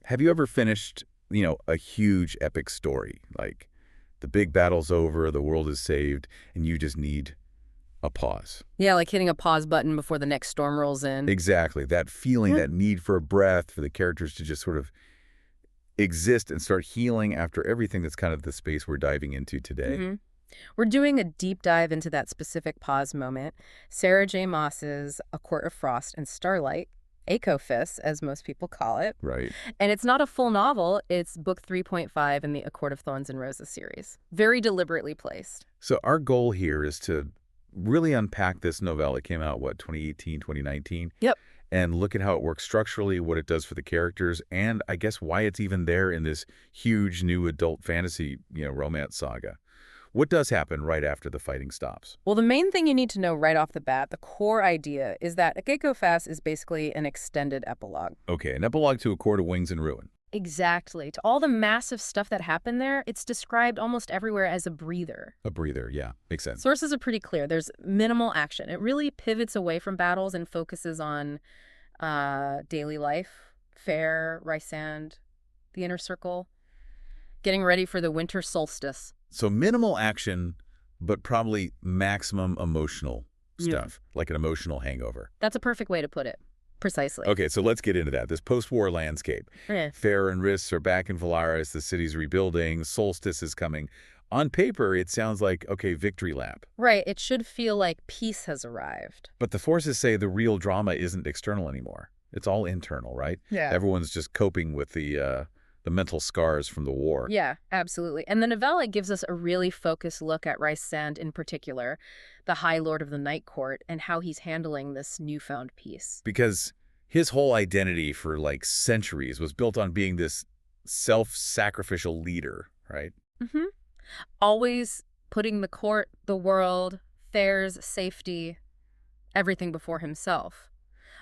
Have you ever finished, a huge epic story? Like the big battle's over, the world is saved, and you just need a pause. Yeah, like hitting a pause button before the next storm rolls in. Exactly. That feeling, Yeah. that need for a breath, for the characters to just sort of exist and start healing after everything that's kind of the space we're diving into today. hmm We're doing a deep dive into that specific pause moment. Sarah J. Maas's A Court of Frost and Starlight, Acofis, as most people call it. Right. And it's not a full novel, it's book 3.5 in the A Court of Thorns and Roses series. Very deliberately placed. So our goal here is to really unpack this novella. It came out, 2018, 2019? Yep. And look at how it works structurally, what it does for the characters, and I guess why it's even there in this huge new adult fantasy, romance saga. What does happen right after the fighting stops? Well, the main thing you need to know right off the bat, the core idea, is that Acofis is basically an extended epilogue. Okay, an epilogue to A Court of Wings and Ruin. Exactly. To all the massive stuff that happened there, it's described almost everywhere as a breather. A breather, yeah. Makes sense. Sources are pretty clear. There's minimal action. It really pivots away from battles and focuses on daily life, fair, Rysand, the inner circle, getting ready for the winter solstice. So minimal action, but probably maximum emotional stuff, like an emotional hangover. That's a perfect way to put it. Precisely. Okay, so let's get into that. This post-war landscape. Yeah. Fair and Riss are back in Valaris, the city's rebuilding, solstice is coming. On paper, it sounds like, okay, victory lap. Right. It should feel like peace has arrived. But the forces say the real drama isn't external anymore. It's all internal, right? Yeah. Everyone's just coping with the mental scars from the war. Yeah, absolutely. And the novella gives us a really focused look at Rysand in particular, the High Lord of the Night Court, and how he's handling this newfound peace. Because his whole identity for like centuries was built on being this self-sacrificial leader, right? Mm-hmm. Always putting the court, the world, Fair's safety, everything before himself.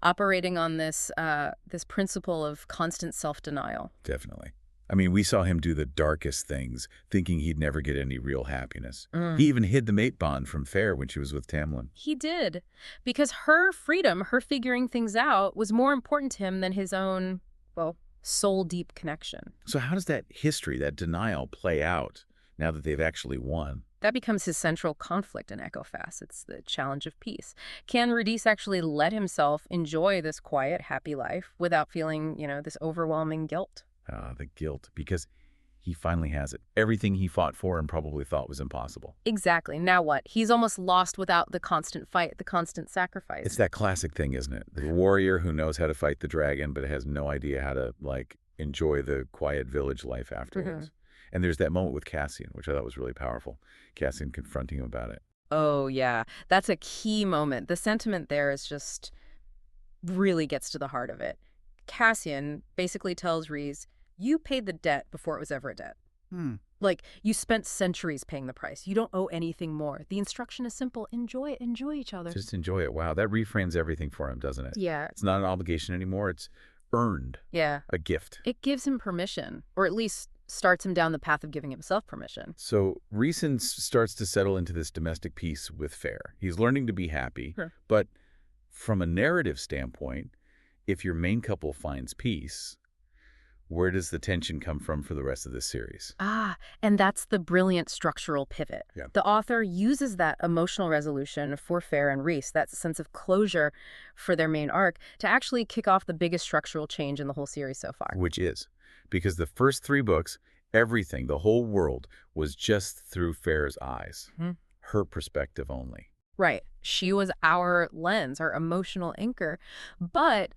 Operating on this principle of constant self-denial. Definitely. I mean, we saw him do the darkest things, thinking he'd never get any real happiness. He even hid the mate bond from Fair when she was with Tamlin. He did. Because her freedom, her figuring things out, was more important to him than his own, well, soul-deep connection. So how does that history, that denial, play out now that they've actually won? That becomes his central conflict in Acofis. It's the challenge of peace. Can Rhys actually let himself enjoy this quiet, happy life without feeling, this overwhelming guilt? The guilt, because he finally has it. Everything he fought for and probably thought was impossible. Exactly. Now what? He's almost lost without the constant fight, the constant sacrifice. It's that classic thing, isn't it? The warrior who knows how to fight the dragon but has no idea how to, enjoy the quiet village life afterwards. And there's that moment with Cassian, which I thought was really powerful. Cassian confronting him about it. Oh, yeah. That's a key moment. The sentiment there is just really gets to the heart of it. Cassian basically tells Rhys, you paid the debt before it was ever a debt. Like, you spent centuries paying the price. You don't owe anything more. The instruction is simple. Enjoy it. Enjoy each other. Just enjoy it. Wow, that reframes everything for him, doesn't it? Yeah. It's not an obligation anymore. It's earned. Yeah. A gift. It gives him permission, or at least starts him down the path of giving himself permission. So Rhys starts to settle into this domestic peace with Fair. He's learning to be happy, but from a narrative standpoint, if your main couple finds peace, where does the tension come from for the rest of this series? And that's the brilliant structural pivot. Yeah. The author uses that emotional resolution for Fair and Rhys, that sense of closure for their main arc, to actually kick off the biggest structural change in the whole series so far. Which is, because the first 3 books, everything, the whole world, was just through Fair's eyes. Her perspective only. Right. She was our lens, our emotional anchor. But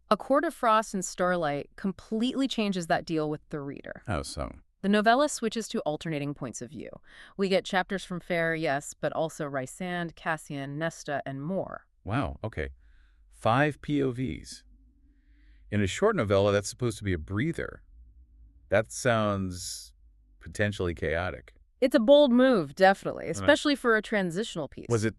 A Court of Frost and Starlight completely changes that deal with the reader. How so? The novella switches to alternating points of view. We get chapters from Fair, yes, but also Rysand, Cassian, Nesta, and more. Wow, okay. 5 POVs. In a short novella, that's supposed to be a breather. That sounds potentially chaotic. It's a bold move, definitely, especially for a transitional piece. Was it,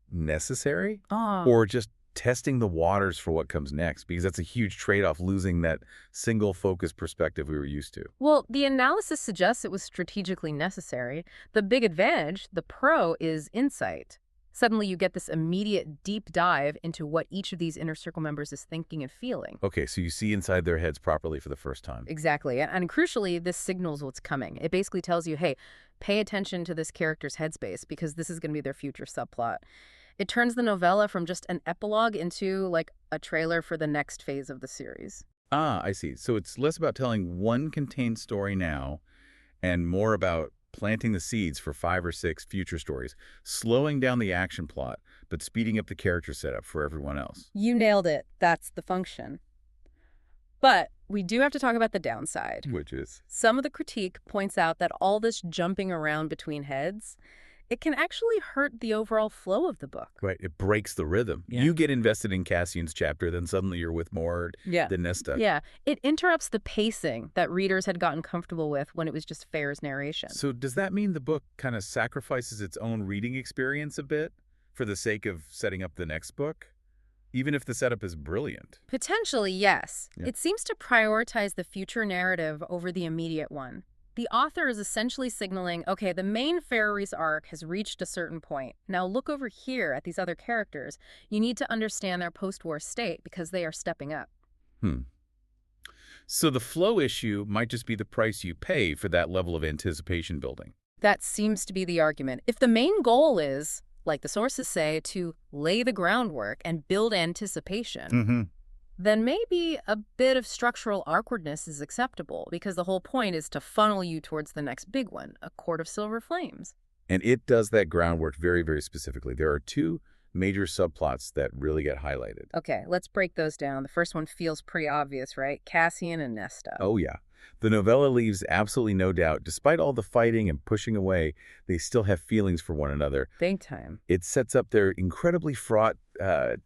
necessary? Oh. Or just testing the waters for what comes next? Because that's a huge trade-off, losing that single-focused perspective we were used to. Well, the analysis suggests it was strategically necessary. The big advantage, the pro, is insight. Suddenly you get this immediate deep dive into what each of these inner circle members is thinking and feeling. Okay, so you see inside their heads properly for the first time. Exactly. And crucially, this signals what's coming. It basically tells you, hey, pay attention to this character's headspace because this is going to be their future subplot. It turns the novella from just an epilogue into like a trailer for the next phase of the series. Ah, I see. So it's less about telling one contained story now and more about planting the seeds for 5 or 6 future stories, slowing down the action plot, but speeding up the character setup for everyone else. You nailed it. That's the function. But we do have to talk about the downside. Which is? Some of the critique points out that all this jumping around between heads, it can actually hurt the overall flow of the book. Right, it breaks the rhythm. Yeah. You get invested in Cassian's chapter, then suddenly you're with Mord, then Nesta. Yeah, it interrupts the pacing that readers had gotten comfortable with when it was just Fair's narration. So does that mean the book kind of sacrifices its own reading experience a bit for the sake of setting up the next book? Even if the setup is brilliant. Potentially, yes. Yeah. It seems to prioritize the future narrative over the immediate one. The author is essentially signaling, okay, the main Fair's arc has reached a certain point. Now look over here at these other characters. You need to understand their post-war state because they are stepping up. So the flow issue might just be the price you pay for that level of anticipation building. That seems to be the argument. If the main goal is, like the sources say, to lay the groundwork and build anticipation, then maybe a bit of structural awkwardness is acceptable because the whole point is to funnel you towards the next big one, A Court of Silver Flames. And it does that groundwork very, very specifically. There are 2 major subplots that really get highlighted. Okay, let's break those down. The first one feels pretty obvious, right? Cassian and Nesta. Oh, yeah. The novella leaves absolutely no doubt. Despite all the fighting and pushing away, they still have feelings for one another. Big time. It sets up their incredibly fraught,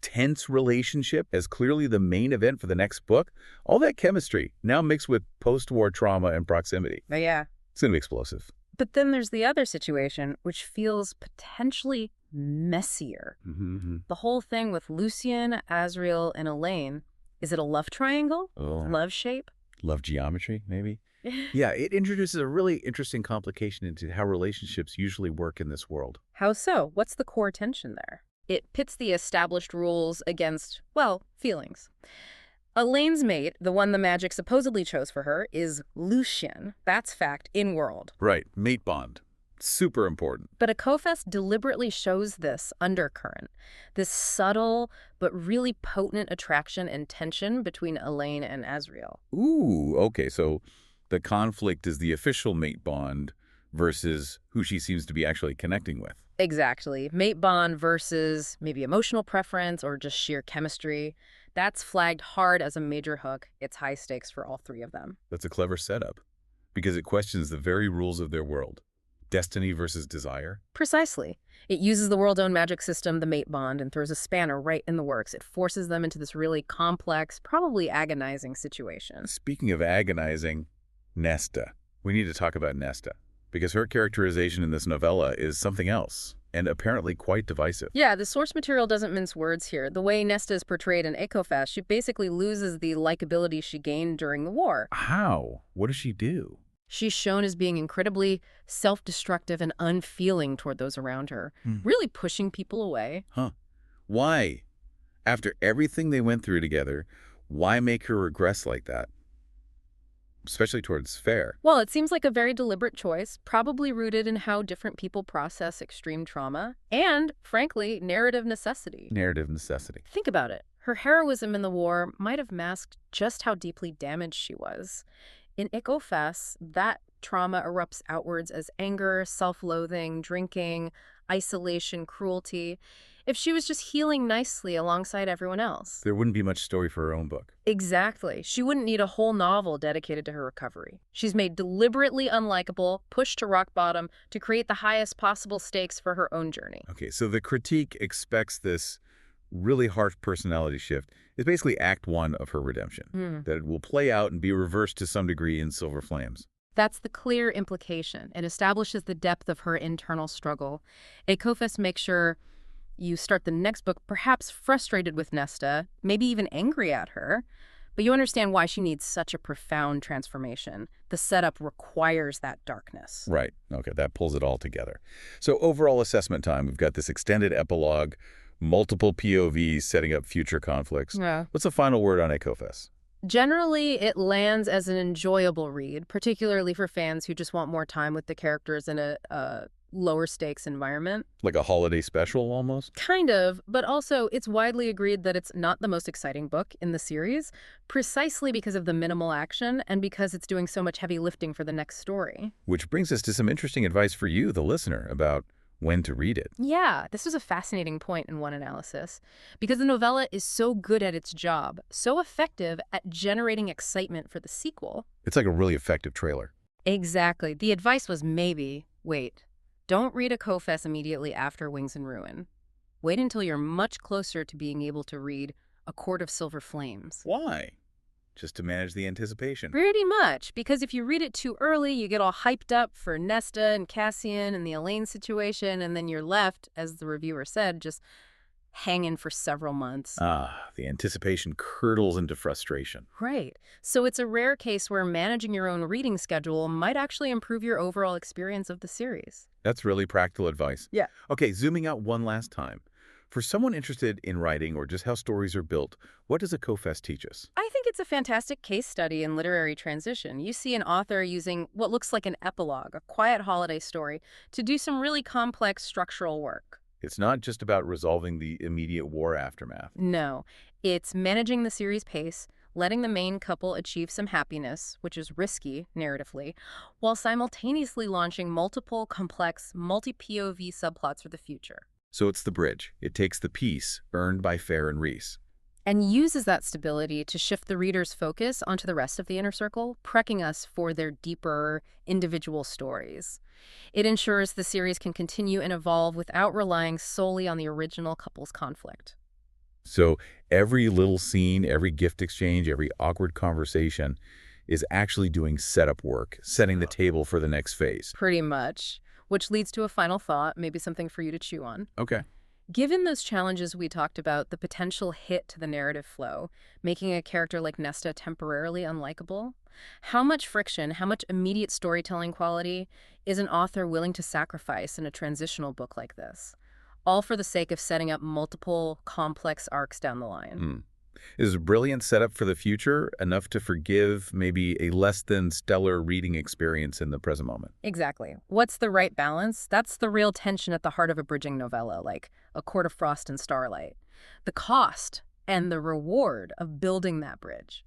tense relationship as clearly the main event for the next book. All that chemistry, now mixed with post-war trauma and proximity. Oh, yeah. It's going to be explosive. But then there's the other situation, which feels potentially messier. The whole thing with Lucien, Azriel, and Elaine, is it a love triangle? Oh. Love shape? Love geometry, maybe? Yeah, it introduces a really interesting complication into how relationships usually work in this world. How so? What's the core tension there? It pits the established rules against, well, feelings. Elaine's mate, the one the magic supposedly chose for her, is Lucien. That's fact, in-world. Right, mate bond. Super important. But Akofes deliberately shows this undercurrent, this subtle but really potent attraction and tension between Elaine and Azriel. Ooh, okay, so the conflict is the official mate bond versus who she seems to be actually connecting with. Exactly. Mate bond versus maybe emotional preference or just sheer chemistry. That's flagged hard as a major hook. It's high stakes for all 3 of them. That's a clever setup because it questions the very rules of their world. Destiny versus desire? Precisely. It uses the world's own magic system, the mate bond, and throws a spanner right in the works. It forces them into this really complex, probably agonizing situation. Speaking of agonizing, Nesta. We need to talk about Nesta because her characterization in this novella is something else and apparently quite divisive. Yeah, the source material doesn't mince words here. The way Nesta is portrayed in Akofes, she basically loses the likability she gained during the war. How? What does she do? She's shown as being incredibly self-destructive and unfeeling toward those around her, really pushing people away. Why? After everything they went through together, why make her regress like that? Especially towards Fair. Well, it seems like a very deliberate choice, probably rooted in how different people process extreme trauma and, frankly, narrative necessity. Narrative necessity. Think about it. Her heroism in the war might have masked just how deeply damaged she was. In Akofes, that trauma erupts outwards as anger, self-loathing, drinking, isolation, cruelty. If she was just healing nicely alongside everyone else. There wouldn't be much story for her own book. Exactly. She wouldn't need a whole novel dedicated to her recovery. She's made deliberately unlikable, pushed to rock bottom to create the highest possible stakes for her own journey. Okay, so the critique expects this really harsh personality shift is basically Act 1 of her redemption, that it will play out and be reversed to some degree in Silver Flames. That's the clear implication. It establishes the depth of her internal struggle. Akofes makes sure you start the next book perhaps frustrated with Nesta, maybe even angry at her, But you understand why she needs such a profound transformation. The setup requires that darkness. Right. Okay, that pulls it all together. So overall assessment time, we've got this extended epilogue, multiple POVs setting up future conflicts. Yeah. What's the final word on Ekofes? Generally, it lands as an enjoyable read, particularly for fans who just want more time with the characters in a lower stakes environment. Like a holiday special, almost? Kind of, but also it's widely agreed that it's not the most exciting book in the series, precisely because of the minimal action and because it's doing so much heavy lifting for the next story. Which brings us to some interesting advice for you, the listener, about when to read it. Yeah, this was a fascinating point in one analysis, because the novella is so good at its job, so effective at generating excitement for the sequel. It's like a really effective trailer. Exactly. The advice was maybe, wait, don't read Ekofes immediately after Wings and Ruin. Wait until you're much closer to being able to read A Court of Silver Flames. Why? Just to manage the anticipation. Pretty much, because if you read it too early, you get all hyped up for Nesta and Cassian and the Elaine situation, and then you're left, as the reviewer said, just hanging for several months. The anticipation curdles into frustration. Right. So it's a rare case where managing your own reading schedule might actually improve your overall experience of the series. That's really practical advice. Yeah. Okay, zooming out one last time. For someone interested in writing or just how stories are built, what does Ekofes teach us? I think it's a fantastic case study in literary transition. You see an author using what looks like an epilogue, a quiet holiday story, to do some really complex structural work. It's not just about resolving the immediate war aftermath. No, it's managing the series pace, letting the main couple achieve some happiness, which is risky, narratively, while simultaneously launching multiple, complex, multi-POV subplots for the future. So it's the bridge. It takes the peace earned by Fair and Rhys. And uses that stability to shift the reader's focus onto the rest of the inner circle, prepping us for their deeper, individual stories. It ensures the series can continue and evolve without relying solely on the original couple's conflict. So every little scene, every gift exchange, every awkward conversation is actually doing setup work, setting the table for the next phase. Pretty much. Which leads to a final thought, maybe something for you to chew on. Okay. Given those challenges we talked about, the potential hit to the narrative flow, making a character like Nesta temporarily unlikable, how much friction, how much immediate storytelling quality is an author willing to sacrifice in a transitional book like this? All for the sake of setting up multiple complex arcs down the line. Is a brilliant setup for the future enough to forgive maybe a less than stellar reading experience in the present moment? Exactly. What's the right balance? That's the real tension at the heart of a bridging novella, like A Court of Frost and Starlight. The cost and the reward of building that bridge.